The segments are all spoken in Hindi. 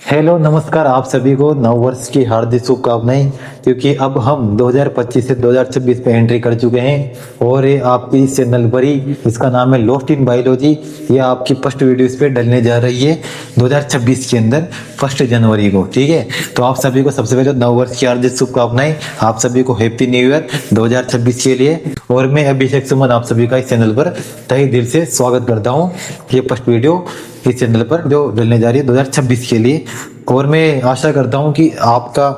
हेलो नमस्कार आप सभी को नव वर्ष की हार्दिक शुभकामनाएं। क्योंकि अब हम 2025 से 2026 पे एंट्री कर चुके हैं और ये आपकी इस चैनल पर ही, इसका नाम है लॉस्ट इन बायोलॉजी। ये आपकी फर्स्ट वीडियो इस पे डलने जा रही है 2026 के अंदर 1 जनवरी को। ठीक है, तो आप सभी को सबसे पहले नव वर्ष की हार्दिक शुभकामनाएं। आप सभी को हैप्पी न्यू ईयर 2026 के लिए। और मैं अभिषेक सुमन आप सभी का इस चैनल पर तहे दिल से स्वागत करता हूँ। ये फर्स्ट वीडियो इस चैनल पर जो डलने जा रही है 2026 के लिए। और मैं आशा करता हूं कि आपका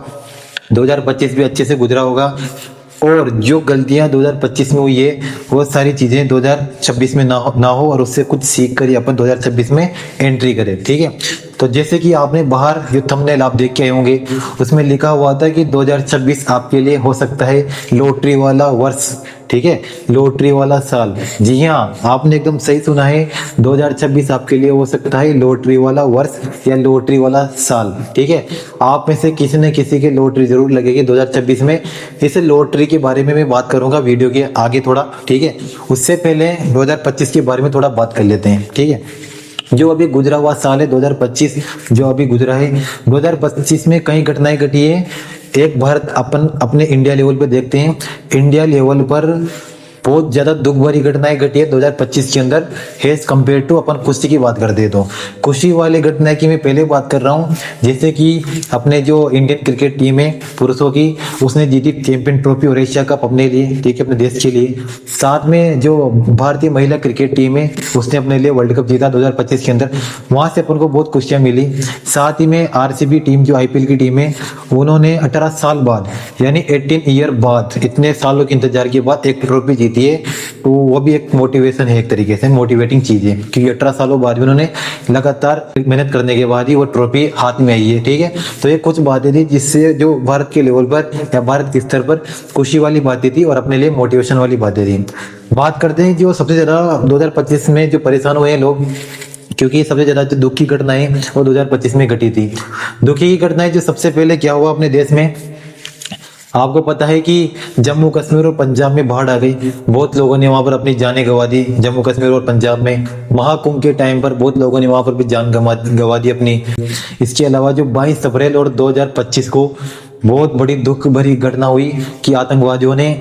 2025 भी अच्छे से गुजरा होगा और जो गलतियां 2025 में हुई है वो सारी चीजें 2026 में ना हो और उससे कुछ सीख कर ही अपन 2026 में एंट्री करें। ठीक है, तो जैसे कि आपने बाहर जो थंबनेल आप देख के आए होंगे उसमें लिखा हुआ था कि 2026 आपके लिए हो सकता है लॉटरी वाला वर्ष। ठीक है, लॉटरी वाला साल। जी हाँ, आपने एकदम सही सुना है, 2026 आपके लिए हो सकता है लॉटरी वाला वर्ष या लॉटरी वाला साल। ठीक है, आप में से किसी न किसी के लॉटरी जरूर लगेगी 2026 में। इस लॉटरी के बारे में मैं बात करूंगा वीडियो के आगे थोड़ा। ठीक है, उससे पहले 2025 के बारे में थोड़ा बात कर लेते हैं। ठीक है, जो अभी गुजरा हुआ साल है 2025, जो अभी गुजरा है 2025 में कई घटनाएं घटी है। एक भारत अपन अपने इंडिया लेवल पे देखते हैं, इंडिया लेवल पर बहुत ज्यादा दुख भरी घटनाएं घटी है 2025 के अंदर एज कम्पेयर टू अपन कुश्ती की बात करते हैं। तो कुश्ती वाली घटना की मैं पहले बात कर रहा हूँ, जैसे कि अपने जो इंडियन क्रिकेट टीम है पुरुषों की, उसने जीती चैंपियन ट्रॉफी और एशिया कप अपने लिए। ठीक है, अपने देश के लिए। साथ में जो भारतीय महिला क्रिकेट टीम है उसने अपने लिए वर्ल्ड कप जीता 2025 के अंदर, वहां से अपन को बहुत खुशियां मिली। साथ ही में आरसीबी टीम जो आईपीएल की टीम है, उन्होंने 18 साल बाद यानी 18 ईयर बाद, इतने सालों के इंतजार के बाद एक ट्रॉफी जीती है। तो वो भी एक मोटिवेशन है, एक तरीके से मोटिवेटिंग चीज है, क्योंकि 18 सालों बाद भी उन्होंने लगातार मेहनत करने के बाद ही वो ट्रॉफी हाथ में आई है। ठीक है, तो ये कुछ बातें थी जिससे जो भारत के लेवल पर या भारत के स्तर पर खुशी वाली बातें थी और अपने लिए मोटिवेशन वाली बातें थी। बात करते हैं जो सबसे ज्यादा 2025 में जो परेशान हुए हैं लोग, क्योंकि सबसे ज्यादा जो दुख की घटनाएं वो 2025 में घटी थी। दुखी की घटनाएं जो सबसे पहले क्या हुआ अपने देश में, आपको पता है कि जम्मू कश्मीर और पंजाब में बाढ़ आ गई। बहुत लोगों ने वहां पर अपनी जानें गंवा दी। जम्मू कश्मीर और पंजाब में महाकुंभ के टाइम पर बहुत लोगों ने वहां पर भी जान गंवा दी अपनी। इसके अलावा जो 22 अप्रैल और 2025 को बहुत बड़ी दुख भरी घटना हुई कि आतंकवादियों ने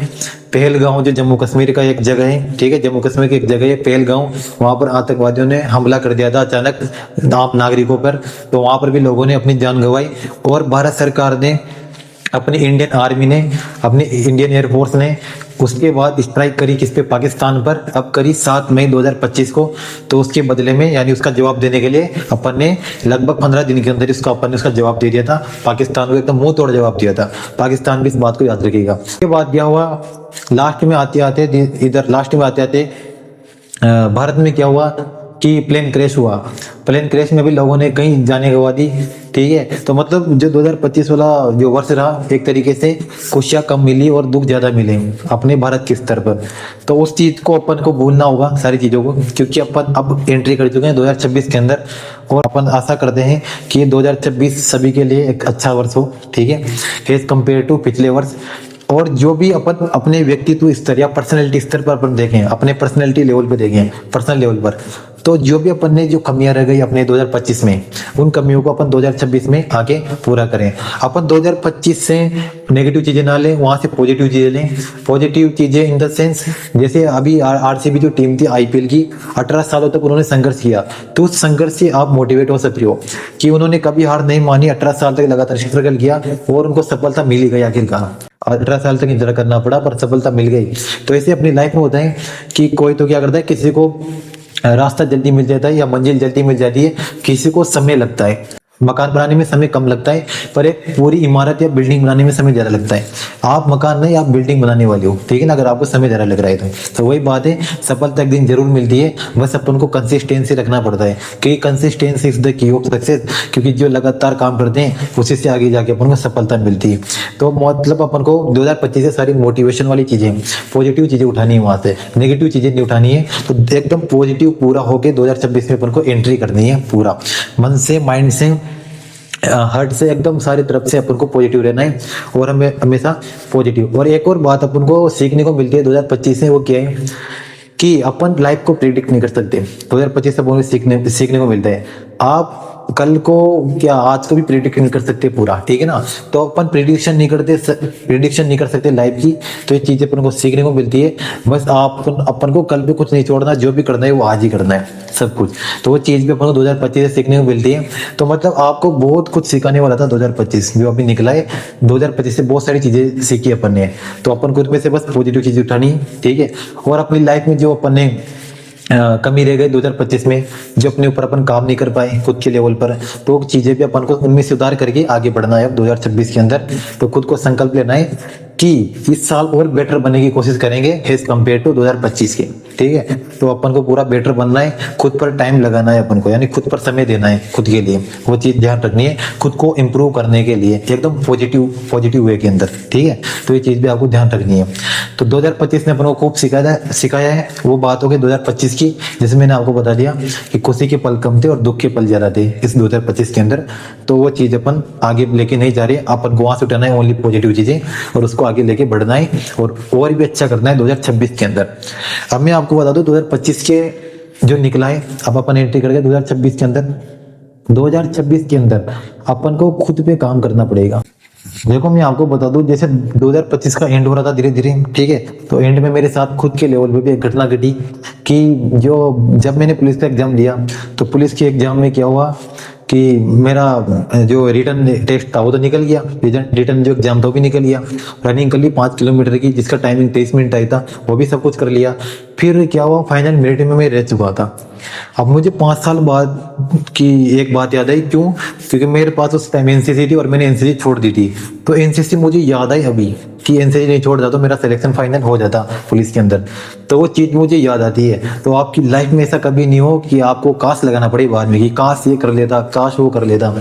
पहलगांव, जो जम्मू कश्मीर का एक जगह है, ठीक है, जम्मू कश्मीर की एक जगह है पहलगांव, वहां पर आतंकवादियों ने हमला कर दिया था अचानक आप नागरिकों पर। तो वहां पर भी लोगों ने अपनी जान गंवाई और भारत सरकार ने, अपनी इंडियन आर्मी ने, अपनी इंडियन एयरफोर्स ने उसके बाद स्ट्राइक करी किस पे, पाकिस्तान पर। अब करी 7 मई 2025 को। तो उसके बदले में यानी उसका जवाब देने के लिए अपन ने लगभग 15 दिन के अंदर अपन ने उसका जवाब दे दिया था पाकिस्तान को, एकदम मुंह तोड़ जवाब दिया था। पाकिस्तान भी इस बात को याद रखेगा। उसके बाद क्या हुआ, लास्ट में आते आते भारत में क्या हुआ कि प्लेन क्रैश हुआ। प्लेन क्रैश में भी लोगों ने कई जाने गंवा दी। ठीक है, तो मतलब जो 2025 वाला जो वर्ष रहा, एक तरीके से खुशियां कम मिली और दुख ज्यादा मिले अपने भारत के स्तर पर। तो उस चीज को अपन को भूलना होगा, सारी चीजों को, क्योंकि अपन अब एंट्री कर चुके हैं 2026 के अंदर और अपन आशा करते हैं कि 2026 सभी के लिए एक अच्छा वर्ष हो। ठीक है, एज कम्पेयर टू पिछले वर्ष। और जो भी अपन अपने व्यक्तित्व स्तर या पर्सनैलिटी स्तर पर अपन देखें, अपने पर्सनैलिटी लेवल पे देखें, पर्सनल लेवल पर, तो जो भी अपन ने जो कमियां रह गई अपने 2025 में, उन कमियों को अपन 2026 में आगे पूरा करें। अपन 2025 से नेगेटिव चीजें ना लें, वहां से पॉजिटिव चीजें लें। पॉजिटिव चीजें इन द सेंस, जैसे अभी आरसीबी जो टीम थी आईपीएल की, 18 सालों तक उन्होंने संघर्ष किया। तो उस संघर्ष से आप मोटिवेट हो सकते हो कि उन्होंने कभी हार नहीं मानी, 18 साल तक लगातार स्ट्रगल किया और उनको सफलता मिल गई आखिरकार। 18 साल तक इंतजार करना पड़ा पर सफलता मिल गई। तो ऐसे अपनी लाइफ में होता है कि कोई तो क्या करता है, किसी को रास्ता जल्दी मिल जाता है या मंजिल जल्दी मिल जाती है, किसी को समय लगता है। मकान बनाने में समय कम लगता है पर एक पूरी इमारत या बिल्डिंग बनाने में समय ज्यादा लगता है। आप मकान नहीं, आप बिल्डिंग बनाने वाले हो, ठीक है ना, अगर आपको समय ज्यादा लग रहा है तो वही बात है, सफलता एक दिन जरूर मिलती है, बस अपन को कंसिस्टेंसी रखना पड़ता है कि consistency is the key of success. क्योंकि जो लगातार काम करते हैं उसी से आगे जाके अपन को सफलता मिलती है। तो मतलब अपन को 2025 से सारी मोटिवेशन वाली चीजें, पॉजिटिव चीजें उठानी है, वहां से नेगेटिव चीजें नहीं उठानी है। तो एकदम पॉजिटिव पूरा होके 2026 में अपन को एंट्री करनी है, पूरा मन से, माइंड से, हार्ट से, एकदम सारी तरफ से अपन को पॉजिटिव रहना है और हमें हमेशा पॉजिटिव। और एक और बात अपन को सीखने को मिलती है 2025 से, वो क्या है कि अपन लाइफ को प्रिडिक्ट नहीं कर सकते। 2025 से बहुत सीखने को मिलता है। आप कल को क्या आज को भी प्रिडिक्ट नहीं कर सकते पूरा, ठीक है ना। तो अपन प्रिडिक्शन नहीं कर सकते लाइफ की। तो ये चीजें अपन को सीखने को मिलती है। बस आप अपन को कल पे कुछ नहीं छोड़ना, जो भी करना है वो आज ही करना है सब कुछ। तो वो चीज भी अपन को 2025 से सीखने को मिलती है। तो मतलब आपको बहुत कुछ सिखाने वाला था 2025 जो अभी निकला है। 2025 से बहुत सारी चीजें सीखी अपन ने, तो अपन को उसमें से बस पॉजिटिव चीज उठानी, ठीक है। और अपनी लाइफ में जो अपन ने कमी रह गई 2025 में, जो अपने ऊपर अपन काम नहीं कर पाए खुद के लेवल पर, तो चीजें भी अपन को उनमें सुधार करके आगे बढ़ना है अब 2026 के अंदर। तो खुद को संकल्प लेना है कि इस साल और बेटर बनने की कोशिश करेंगे एज कम्पेयर टू 2025 के, ठीक है। तो अपन को पूरा बेटर बनना है, खुद पर टाइम लगाना है अपन को, यानी खुद पर समय देना है खुद के लिए, वो चीज ध्यान रखनी है खुद को इम्प्रूव करने के लिए एकदम पॉजिटिव वे के अंदर, ठीक है। तो ये चीज भी आपको ध्यान रखनी है। तो 2025 ने अपन को खूब सिखाया है। वो बात हो गई 2025 की, जैसे मैंने आपको बता दिया कि खुशी के पल कम थे और दुख के पल ज्यादा थे इस 2025 के अंदर। तो वो चीज अपन आगे लेके नहीं जा रही, अपन को वहां से उठाना है ओनली पॉजिटिव चीजें और उसको आगे लेके बढ़ना है और भी अच्छा करना है 2026 के अंदर। अब मैं आपको बता दूं 2025 के जो निकला है, अब अपन एंट्री करके 2026 के अंदर। 2026 के अंदर अपन को खुद पे काम करना पड़ेगा। देखो मैं आपको बता दूं, जैसे 2025 का एंड हो रहा था धीरे धीरे, ठीक है। तो एंड में मेरे साथ खुद के लेवल पे भी एक घटना घटी कि जो जब मैंने पुलिस का एग्जाम दिया, तो पुलिस के एग्जाम में क्या हुआ कि मेरा जो रिटर्न टेस्ट था वो तो निकल गया, रिटर्न जो एग्जाम था वो भी निकल गया। रनिंग कर ली 5 किलोमीटर की, जिसका टाइमिंग 23 मिनट आई था, वो भी सब कुछ कर लिया। फिर क्या हुआ, फाइनल मेरिट में मैं रह चुका था। अब मुझे 5 साल बाद की एक बात याद आई, क्यों? क्योंकि मेरे पास उस टाइम एनसीसी थी और मैंने एनसीसी छोड़ दी थी। तो एनसीसी मुझे याद आई अभी कि एनसीसी नहीं छोड़ तो मेरा सिलेक्शन फाइनल हो जाता पुलिस के अंदर। तो वो चीज मुझे याद आती है। तो आपकी लाइफ में ऐसा कभी नहीं हो कि आपको काश लगाना पड़े बाद में कि काश ये कर लेता, काश वो कर लेता।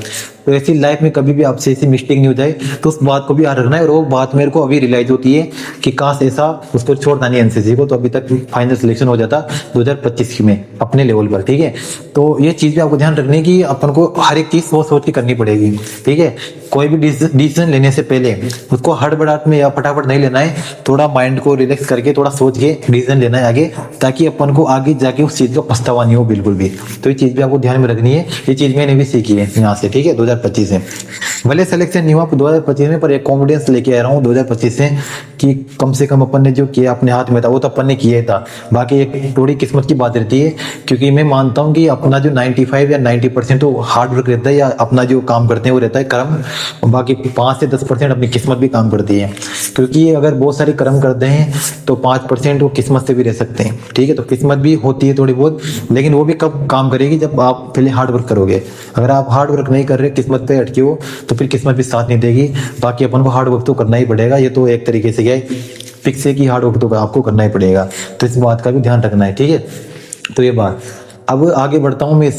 तो ऐसी लाइफ में कभी भी आपसे ऐसी मिस्टेक नहीं हो जाए, तो उस बात को भी याद रखना है। और वो बात मेरे को अभी रियलाइज होती है कि काश ऐसा उसको छोड़ता नहीं एनसीसी को, तो अभी तक फाइनल सिलेक्शन हो जाता 2025 में अपने लेवल पर, ठीक है। तो ये चीज भी आपको ध्यान रखनी है कि अपन को हर एक चीज सोच सोच के करनी पड़ेगी, ठीक है। कोई भी डिसीजन लेने से पहले उसको हड़बड़ाहट में या फटाफट नहीं लेना है, थोड़ा माइंड को रिलैक्स करके थोड़ा सोच के डिसीजन लेना है आगे, ताकि अपन को आगे जाके उस चीज का पछतावा नहीं हो बिल्कुल भी। तो ये चीज भी आपको ध्यान में रखनी है। ये चीज मैंने भी सीखी है यहाँ से, ठीक है, 2025 से। भले सिलेक्शन नहीं हुआ 2025 में, पर एक कॉन्फिडेंस लेके आ रहा हूँ 2025 से कि कम से कम अपन ने जो किया अपने हाथ में था वो तो अपन ने किया ही था। बाकी एक थोड़ी किस्मत की बात रहती है, क्योंकि मैं मानता हूँ कि अपना जो 95 या 90% तो हार्ड वर्क रहता है, या अपना जो काम करते हैं वो रहता है कर्म, और बाकी 5 से 10% अपनी किस्मत भी काम करती है। क्योंकि अगर बहुत सारे कर्म करते हैं तो 5% वो किस्मत से भी रह सकते हैं, ठीक है। तो किस्मत भी होती है थोड़ी बहुत, लेकिन वो भी कब काम करेगी, जब आप पहले हार्ड वर्क करोगे। अगर आप हार्ड वर्क नहीं कर रहे, किस्मत पे अटके हो, तो फिर किस्मत भी साथ नहीं देगी। बाकी अपन को हार्ड वर्क तो करना ही पड़ेगा, ये तो एक तरीके से फिक्स है कि हार्ड वर्क तो आपको करना ही पड़ेगा। तो इस बात का भी ध्यान रखना है, ठीक है। तो ये बात, अब आगे बढ़ता हूँ मैं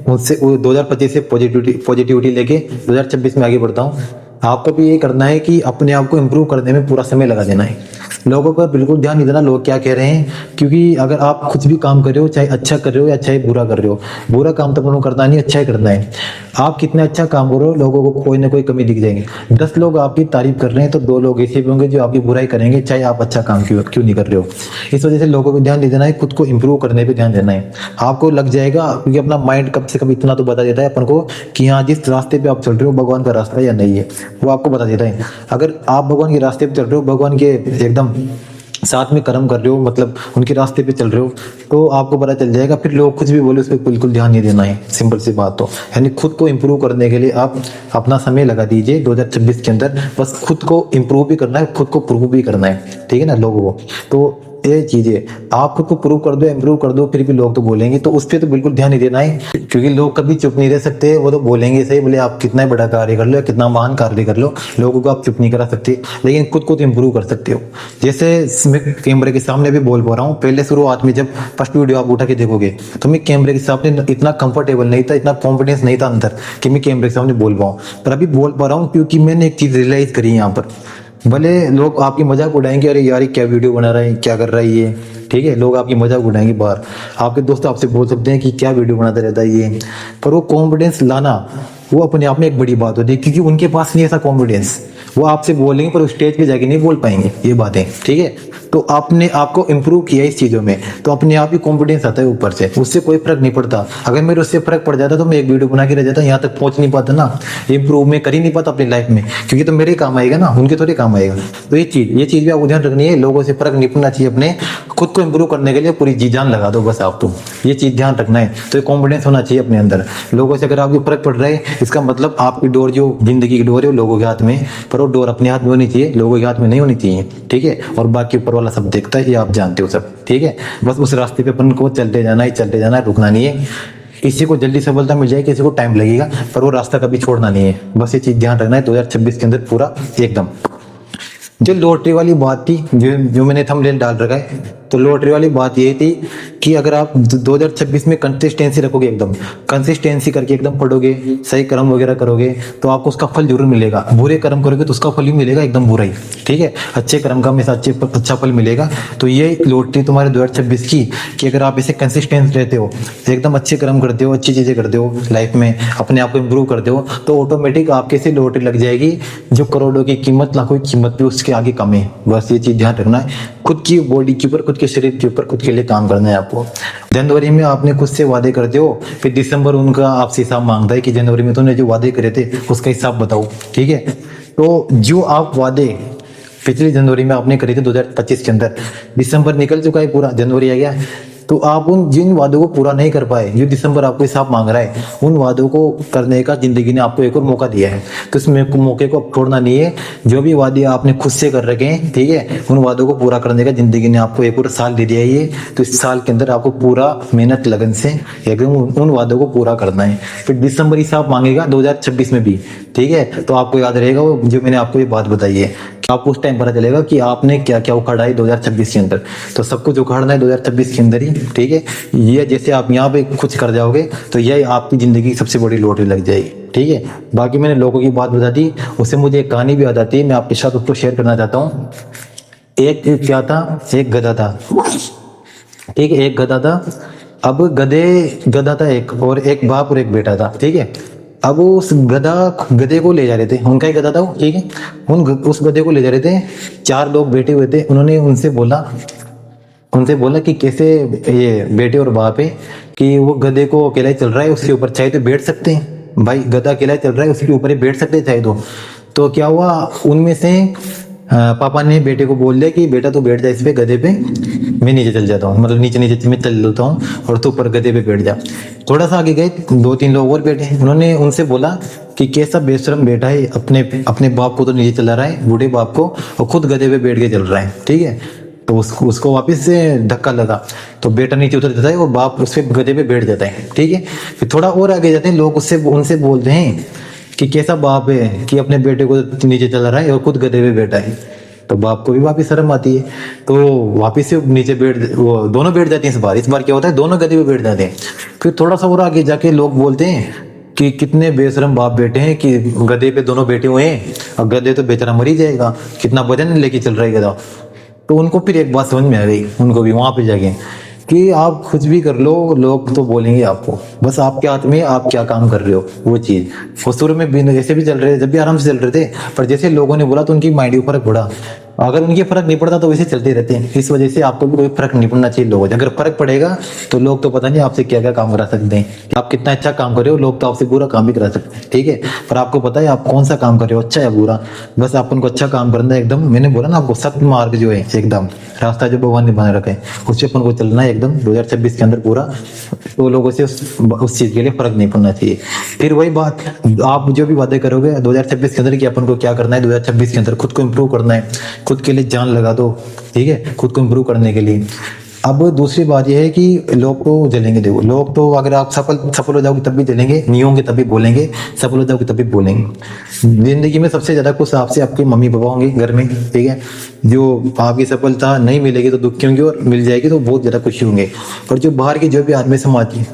मुझसे 2025 से पॉजिटिविटी लेके 2026 में आगे बढ़ता हूँ। आपको भी ये करना है कि अपने आप को इम्प्रूव करने में पूरा समय लगा देना है। लोगों पर बिल्कुल ध्यान नहीं देना लोग क्या कह रहे हैं, क्योंकि अगर आप कुछ भी काम कर रहे हो, चाहे अच्छा कर रहे हो या चाहे बुरा कर रहे हो, बुरा काम तो आपको करना नहीं, अच्छा ही करना है। आप कितना अच्छा काम करो, लोगों को कोई ना कोई कमी दिख जाएंगे। 10 लोग आपकी तारीफ कर रहे हैं तो 2 लोग ऐसे भी होंगे जो आपकी बुराई करेंगे, चाहे आप अच्छा काम क्यों नहीं कर रहे हो। इस वजह से लोगों को ध्यान नहीं देना है, खुद को इम्प्रूव करने पर ध्यान देना है। आपको लग जाएगा, क्योंकि अपना माइंड कब से कब इतना तो बता देता है अपन को कि हाँ जिस रास्ते पे आप चल रहे हो भगवान का रास्ता है या नहीं है, वो आपको बता देता है। अगर आप भगवान के रास्ते पे चल रहे हो, भगवान के एकदम साथ में कर्म कर रहे हो, मतलब उनके रास्ते पे चल रहे हो, तो आपको पता चल जाएगा। फिर लोग कुछ भी बोले उस पर बिल्कुल ध्यान नहीं देना है, सिंपल सी बात। तो यानी खुद को इम्प्रूव करने के लिए आप अपना समय लगा दीजिए 2026 के अंदर। बस खुद को इम्प्रूव भी करना है, खुद को प्रूव भी करना है, ठीक है ना, लोगों को। तो ये चीजें आप खुद को प्रूव कर दो, इम्प्रूव कर दो, फिर भी लोग तो बोलेंगे, तो उस पर तो बिल्कुल ध्यान नहीं देना है। क्योंकि लोग कभी चुप नहीं रह सकते, वो तो बोलेंगे सही, बोले आप कितना बड़ा कार्य कर लो या कितना महान कार्य कर लो, लोगों को आप चुप नहीं करा सकते, लेकिन खुद को तो इम्प्रूव कर सकते हो। जैसे मैं कैमरे के सामने भी बोल पा रहा हूँ, पहले शुरुआत में जब फर्स्ट वीडियो आप उठा के देखोगे तो मैं कैमरे के सामने इतना कंफर्टेबल नहीं था, इतना कॉन्फिडेंस नहीं था अंदर कि मैं कैमरे के सामने बोल पाऊँ। पर अभी बोल पा रहा हूँ क्योंकि मैंने एक चीज रियलाइज करी यहाँ पर। भले लोग आपकी मजाक उड़ाएंगे, अरे यार क्या वीडियो बना रहा है, क्या कर रहा है ये, ठीक है, लोग आपकी मजाक उड़ाएंगे बाहर, आपके दोस्त आपसे बोल सकते हैं कि क्या वीडियो बनाता रहता है ये, पर वो कॉन्फिडेंस लाना वो अपने आप में एक बड़ी बात होती है, क्योंकि उनके पास नहीं ऐसा कॉन्फिडेंस। वो आपसे बोलेंगे पर स्टेज पे जाके नहीं बोल पाएंगे ये बातें, ठीक है। तो आपने आपको इम्प्रूव किया इस चीज़ों में, तो अपने आप ही कॉन्फिडेंस आता है ऊपर से, उससे कोई फर्क नहीं पड़ता। अगर मेरे उससे फर्क पड़ जाता तो मैं एक वीडियो बना के रह जाता, यहाँ तक पहुंच नहीं पाता ना, इम्प्रूव मैं कर ही नहीं पाता अपनी लाइफ में, क्योंकि तो मेरे काम आएगा ना, उनके थोड़े काम आएगा। तो ये चीज़ भी आपको ध्यान रखनी है, लोगों से फर्क नहीं पड़ना चाहिए, अपने खुद को इम्प्रूव करने के लिए पूरी जी जान लगा दो बस आप, तो ये चीज़ ध्यान रखना है। तो ये कॉन्फिडेंस होना चाहिए अपने अंदर। लोगों से अगर आपको फर्क पड़ रहा है, इसका मतलब आपकी डोर, जो जिंदगी की डोर है, वो लोगों के हाथ में, पर वो डोर अपने हाथ में होनी चाहिए, लोगों के हाथ में नहीं होनी चाहिए, ठीक है। और बाकी ऊपर वाला सब देखता है, ये आप जानते हो सब, ठीक है। बस उस रास्ते पे अपन को चलते जाना है, रुकना नहीं है। किसी को जल्दी सफलता मिल जाए, किसी को टाइम लगेगा, पर वो रास्ता कभी छोड़ना नहीं है। बस ये चीज़ ध्यान रखना है 2026 के अंदर पूरा एकदम। जो लॉटरी वाली बात थी, जो मैंने थंबनेल डाल रखा है, तो लॉटरी वाली बात ये थी कि अगर आप 2026 में कंसिस्टेंसी रखोगे, एकदम कंसिस्टेंसी करके एकदम पढ़ोगे, सही कर्म वगैरह करोगे, तो आपको उसका फल जरूर मिलेगा। बुरे कर्म करोगे तो उसका फल ही मिलेगा एकदम बुरा ही, ठीक है। अच्छे कर्म का हमेशा अच्छा फल मिलेगा। तो ये लॉटरी तुम्हारे 2026 की, कि अगर आप इसे कंसिस्टेंस रहते हो, एकदम अच्छे कर्म करते हो, अच्छी चीज़ें करते हो लाइफ में, अपने आप को इम्प्रूव करते हो, तो ऑटोमेटिक आपके से लॉटरी लग जाएगी, जो करोड़ों की कीमत, लाखों की कीमत भी उसके आगे कम है। बस ये चीज़ ध्यान रखना है, खुद की बॉडी के ऊपर, खुद के शरीर के ऊपर, खुद के लिए काम करना है आपको। जनवरी में आपने खुद से वादे करते हो, फिर दिसंबर उनका आपसे हिसाब मांगता है कि जनवरी में तुमने जो वादे करे थे उसका हिसाब बताओ, ठीक है। तो जो आप वादे पिछली जनवरी में आपने करे थे 2025 के अंदर, दिसंबर निकल चुका है, पूरा जनवरी आ गया, तो आप उन जिन वादों को पूरा नहीं कर पाए, जो दिसंबर आपको हिसाब मांग रहा है, उन वादों को करने का जिंदगी ने आपको एक और मौका दिया है। तो इस मौके को छोड़ना नहीं है। जो भी वादे आपने खुद से कर रखे हैं, ठीक है, उन वादों को पूरा करने का जिंदगी ने आपको एक और साल दे दिया है ये। तो इस साल के अंदर आपको पूरा मेहनत लगन से एकदम उन वादों को पूरा करना है। फिर दिसंबर हिसाब मांगेगा 2026 में भी, ठीक है। तो आपको याद रहेगा वो जो मैंने आपको ये बात बताई है, आपको उस टाइम पता चलेगा कि आपने क्या क्या उखाड़ा है 2026 के अंदर। तो सब कुछ उखाड़ना है 2026 के अंदर ही, ठीक है। ये जैसे आप यहाँ पे कुछ कर जाओगे, तो यह आपकी जिंदगी की सबसे बड़ी लॉटरी लग जाएगी, ठीक है। बाकी मैंने लोगों की बात बता दी, उससे मुझे एक कहानी भी याद आती है, मैं आपके साथ उसको शेयर करना चाहता हूँ। एक क्या था, एक गधा था, ठीक है, एक गधा था। अब गधा था एक, और एक बाप और एक बेटा था, ठीक है। अब उस गधे को ले जा रहे थे, उनका ही गधा था वो, ठीक है। उस गधे को ले जा रहे थे, 4 लोग बैठे हुए थे। उन्होंने उनसे बोला कि कैसे ये बेटे और बाप है, कि वो गधे को अकेला ही चल रहा है, उसके ऊपर चाहे तो बैठ सकते हैं भाई, गधा अकेला चल रहा है, उसके ऊपर ही बैठ सकते हैं चाहे तो क्या हुआ, उनमें से पापा ने बेटे को बोल दिया कि बेटा तो बैठ जा इस पे, गधे पे, मैं नीचे चल जाता हूँ, मतलब नीचे मैं चल लेता हूँ, और तू ऊपर गधे पे बैठ जा। थोड़ा सा आगे गए, 2-3 लोग और बैठे, उन्होंने उनसे बोला कि कैसा बेशरम बेटा है, अपने बाप को तो नीचे चला रहा है, बूढ़े बाप को, और खुद गधे पे बैठ के चल रहा है, ठीक है। तो उसको वापस से धक्का लगा, तो बेटा नीचे उतर जाता है और बाप उस पे गधे पे बैठ जाता है, ठीक है। फिर थोड़ा और आगे जाते हैं लोग, उनसे बोलते हैं कि कैसा बाप है कि अपने बेटे को नीचे चला रहा है और खुद गधे पे बैठा है। तो बाप को भी वापिस शर्म आती है, तो वापिस से नीचे वो दोनों बैठ जाते हैं। इस बार क्या होता है, दोनों गधे पे बैठ जाते हैं। फिर थोड़ा सा और आगे जाके लोग बोलते हैं कि कितने बेशरम बाप बैठे हैं कि गधे पे दोनों बैठे हुए हैं, और गधे तो बेचारा मर ही जाएगा, कितना वजन लेके चल रहा है गधा। तो उनको फिर एक बात समझ में आ गई, उनको भी वहां पे जाके, कि आप कुछ भी कर लो, लोग तो बोलेंगे आपको, बस आपके हाथ में आप क्या काम कर रहे हो वो चीज। वो शुरू में जैसे भी चल रहे थे, जब भी आराम से चल रहे थे, पर जैसे लोगों ने बोला तो उनकी माइंड के फर्क पड़ा। अगर उनकी फर्क नहीं पड़ता तो वैसे चलते रहते हैं। इस वजह से आपको भी कोई फर्क नहीं पड़ना चाहिए लोगों से। अगर फर्क पड़ेगा तो लोग तो पता नहीं आपसे क्या क्या काम करा सकते हैं, कि आप कितना अच्छा काम कर रहे हो, लोग तो आपसे बुरा काम भी करा सकते हैं, ठीक है। पर आपको पता है आप कौन सा काम कर रहे हो, अच्छा या बुरा, बस अपन को अच्छा काम करना है एकदम। मैंने बोला ना आपको, सत्य मार्ग जो है एकदम, रास्ता जो भगवान ने बना रखा है, उससे अपन को चलना है एकदम 2026 के अंदर पूरा। तो लोगों से उस चीज के लिए फर्क नहीं पड़ना चाहिए। फिर वही बात, आप जो भी वादे करोगे 2026 के अंदर कि अपन को क्या करना है, 2026 के अंदर खुद को इम्प्रूव करना है, खुद के लिए जान लगा दो, ठीक है, खुद को इम्प्रूव करने के लिए। अब दूसरी बात यह है कि लोग तो जलेंगे, देखो लोग तो, अगर आप सफल हो जाओगे तब भी जलेंगे, नहीं होंगे तब भी बोलेंगे, सफल हो जाओगे तब भी बोलेंगे। जिंदगी में सबसे ज्यादा खुश आपसे आपके मम्मी पापा होंगे घर में, ठीक है। जो आपकी सफलता नहीं मिलेगी तो दुखी होंगे, और मिल जाएगी तो बहुत ज्यादा खुशी होंगे। पर जो बाहर की जो भी आदमी समाज की,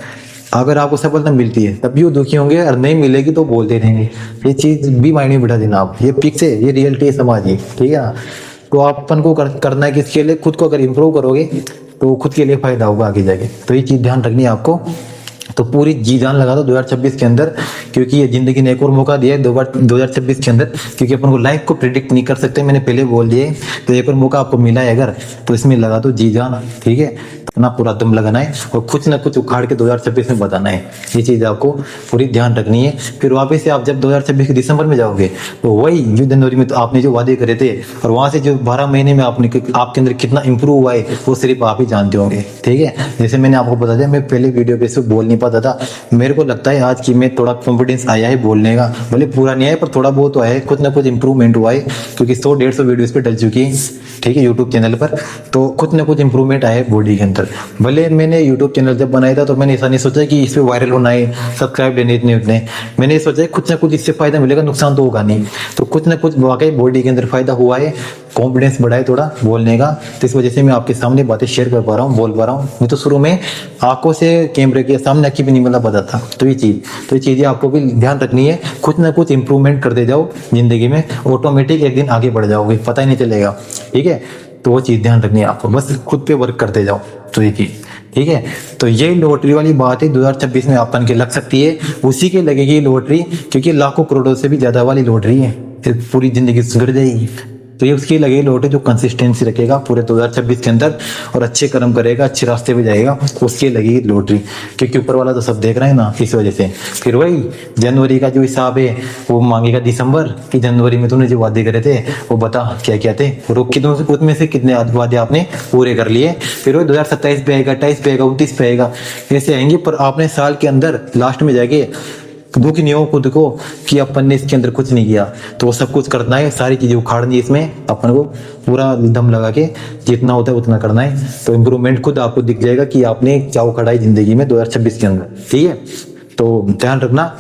अगर आपको सफलता मिलती है तब भी वो दुखी होंगे, और नहीं मिलेगी तो बोलते रहेंगे। ये चीज भी माइंड में बिठा देना आप, ये फिक्स है, ये रियलिटी है समाज की, ठीक है। तो आप अपन को करना है किसके लिए, खुद को अगर इम्प्रूव करोगे तो खुद के लिए फायदा होगा आगे जाके। तो ये चीज ध्यान रखनी है आपको। तो पूरी जी जान लगा दो 2026 के अंदर, क्योंकि ये जिंदगी ने एक और मौका दिया है 2026 के अंदर, क्योंकि अपन को लाइफ को प्रिडिक्ट नहीं कर सकते, मैंने पहले बोल दिए। तो एक और मौका आपको मिला है अगर, तो इसमें लगा दो जी जान, ठीक है। अपना पूरा दम लगाना है और कुछ ना कुछ उखाड़ के 2026 में बताना है। ये चीज आपको पूरी ध्यान रखनी है। फिर वापस से आप जब 2026 के दिसंबर में जाओगे तो वही जो जनवरी में तो आपने जो वादे करे थे, और वहां से जो 12 महीने में आपके अंदर कितना इंप्रूव हुआ है वो सिर्फ आप ही जानते होंगे, ठीक है। जैसे मैंने आपको बता दिया, मैं पहले वीडियो पे से बोल नहीं पाता था, मेरे को लगता है आज की में थोड़ा कॉन्फिडेंस आया है बोलने का, भले पूरा नहीं आया पर थोड़ा बहुत तो आया है, कुछ ना कुछ इंप्रूवमेंट हुआ है, क्योंकि 100-150 वीडियोस पे डल चुकी है, ठीक है, यूट्यूब चैनल पर। तो कुछ ना कुछ इंप्रूवमेंट आया है बॉडी के अंदर। भले मैंने यूट्यूब चैनल जब बनाया था तो मैंने ऐसा नहीं सोचा कि इस पे वायरल होना है, सब्सक्राइब लेने इतने उतने, मैंने सोचा कुछ ना कुछ इससे फायदा मिलेगा, नुकसान तो होगा नहीं। तो कुछ ना कुछ वाकई बॉडी के अंदर फायदा हुआ है, कॉन्फिडेंस बढ़ा है थोड़ा बोलने का, तो इस वजह से मैं आपके सामने बातें शेयर कर पा रहा हूँ, बोल पा रहा हूँ। मैं तो शुरू में आंखों से कैमरे के सामने आंखें भी नहीं मिला पता था। तो ये चीजें आपको भी ध्यान रखनी है, कुछ ना कुछ इंप्रूवमेंट करते जाओ जिंदगी में, ऑटोमेटिक एक दिन आगे बढ़ जाओगे, पता ही नहीं चलेगा, ठीक है। तो वो चीज ध्यान रखनी है आपको, बस खुद पे वर्क करते जाओ। तो ये चीज ठीक है। तो ये लॉटरी वाली बात है 2026 में अपन के लग सकती है, उसी के लगेगी लॉटरी, क्योंकि लाखों करोड़ों से भी ज्यादा वाली लॉटरी है, फिर पूरी जिंदगी सुधर जाएगी। तो ये उसकी लगेगी लॉटरी जो कंसिस्टेंसी रखेगा पूरे 2026 के अंदर और अच्छे कर्म करेगा, अच्छे रास्ते पे जाएगा, उसकी लगेगी लॉटरी, क्योंकि ऊपर वाला तो सब देख रहा है ना, इस वजह से। फिर वही जनवरी का जो हिसाब है वो मांगेगा दिसंबर की, जनवरी में तूने जो वादे करे थे वो बता क्या क्या थे, और उसमें से कितने वादे आपने पूरे कर लिए। फिर वो 2027 पे आएगा, 28 पे आएगा, 29 पे आएगा, ऐसे आएंगे। पर आपने साल के अंदर लास्ट में जाके दुख नहीं हो खुद को कि अपन ने इसके अंदर कुछ नहीं किया, तो वो सब कुछ करना है, सारी चीजें उखाड़नी है, इसमें अपन को पूरा दम लगा के जितना होता है उतना करना है। तो इम्प्रूवमेंट खुद आपको दिख जाएगा कि आपने क्या उखाड़ा है जिंदगी में 2026 के अंदर, ठीक है। तो ध्यान रखना।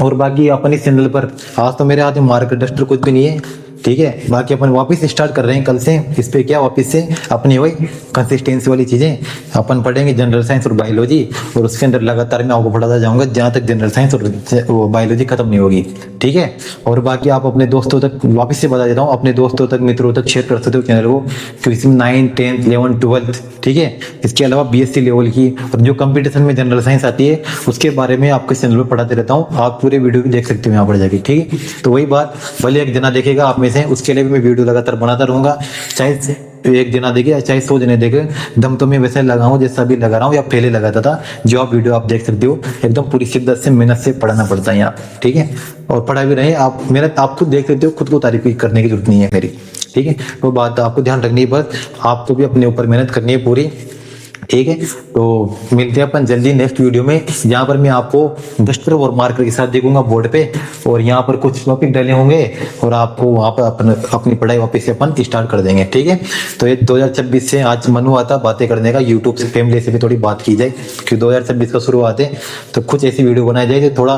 और बाकी अपन इस चैनल पर आज तो मेरे हाथ में मार्कर डस्टर कुछ भी नहीं है, ठीक है। बाकी अपन वापस स्टार्ट कर रहे हैं कल से इस पे, क्या वापस से अपनी वही कंसिस्टेंसी वाली चीजें अपन पढ़ेंगे, जनरल साइंस और बायोलॉजी, और उसके अंदर लगातार मैं आपको पढ़ाता जाऊंगा जहां तक जनरल साइंस और बायोलॉजी खत्म नहीं होगी, ठीक है। और बाकी आप अपने दोस्तों तक वापस से बता देता हूँ, अपने दोस्तों तक मित्रों तक शेयर कर सकते हो चैनल को, क्योंकि इसमें 9th 10th 11th 12th, ठीक है। इसके अलावा BSc लेवल की और जो कंपटीशन में जनरल साइंस आती है उसके बारे में आपके चैनल पर पढ़ाते रहता हूँ, आप पूरे वीडियो भी देख सकते हो यहाँ पर जाके, ठीक है। तो वही बात, भले एक जना देखेगा आप में से, उसके लिए भी मैं वीडियो लगातार बनाता रहूंगा, चाहे एक जना देखे चाहे 100 जने देखे, दम तो मैं वैसे लगाऊं जैसा भी लगा रहा हूँ या पहले लगाता था। जो आप वीडियो आप देख सकते हो, एकदम पूरी शिद्दत से मेहनत से पढ़ना पड़ता है यहाँ, ठीक है। और पढ़ा भी रहे आप, मेहनत आप खुद देख सकते हो, खुद को तारीफ करने की जरूरत नहीं है मेरी, ठीक है। वो बात आपको ध्यान रखनी है, बस आपको भी अपने ऊपर मेहनत करनी है पूरी, ठीक है। तो मिलते हैं अपन जल्दी नेक्स्ट वीडियो में, जहाँ पर मैं आपको डस्टर और मार्कर के साथ देखूंगा बोर्ड पे, और यहाँ पर कुछ टॉपिक डले होंगे और आपको वहाँ पर अपनी पढ़ाई वापस से अपन स्टार्ट कर देंगे, ठीक है। तो ये 2026 से आज मन हुआ था बातें करने का, यूट्यूब से फैमिली से भी थोड़ी बात की जाए, क्योंकि 2026 का शुरुआत है, तो कुछ ऐसी वीडियो बनाई जाए जो थोड़ा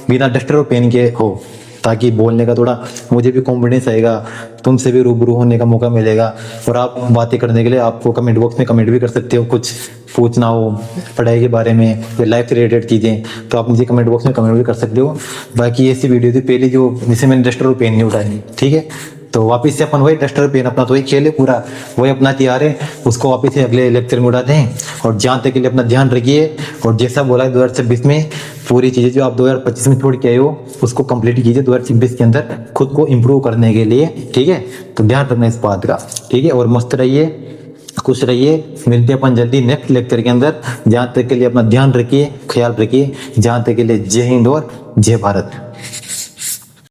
बिना डस्टर और पेन के हो, ताकि बोलने का थोड़ा मुझे भी कॉन्फिडेंस आएगा, तुमसे भी रूबरू होने का मौका मिलेगा। और आप बातें करने के लिए आपको कमेंट बॉक्स में कमेंट भी कर सकते हो, कुछ पूछना हो पढ़ाई के बारे में या लाइफ से रिलेटेड चीज़ें, तो आप मुझे कमेंट बॉक्स में कमेंट भी कर सकते हो। बाकी ऐसी वीडियो थी पहले जो जिसे मैंने डस्टर और पेन नहीं उठाई, ठीक है। तो वापस से अपन वही डस्टर पेन अपना तो वही खेल है पूरा, वही अपना तैयार है, उसको वापस से अगले लेक्चर में उड़ाते हैं। और जहाँ तक के लिए अपना ध्यान रखिए, और जैसा बोला है 2026 में पूरी चीज़ें जो आप 2025 में छोड़ के आए हो उसको कंप्लीट कीजिए 2026 के अंदर, खुद को इम्प्रूव करने के लिए, ठीक है। तो ध्यान रखना इस बात का, ठीक है। और मस्त रहिए, खुश रहिए, मिलते हैं अपन जल्दी नेक्स्ट लेक्चर के अंदर। जहाँ तक के लिए अपना ध्यान रखिए, ख्याल रखिए, जहाँ तक के लिए जय हिंद और जय भारत।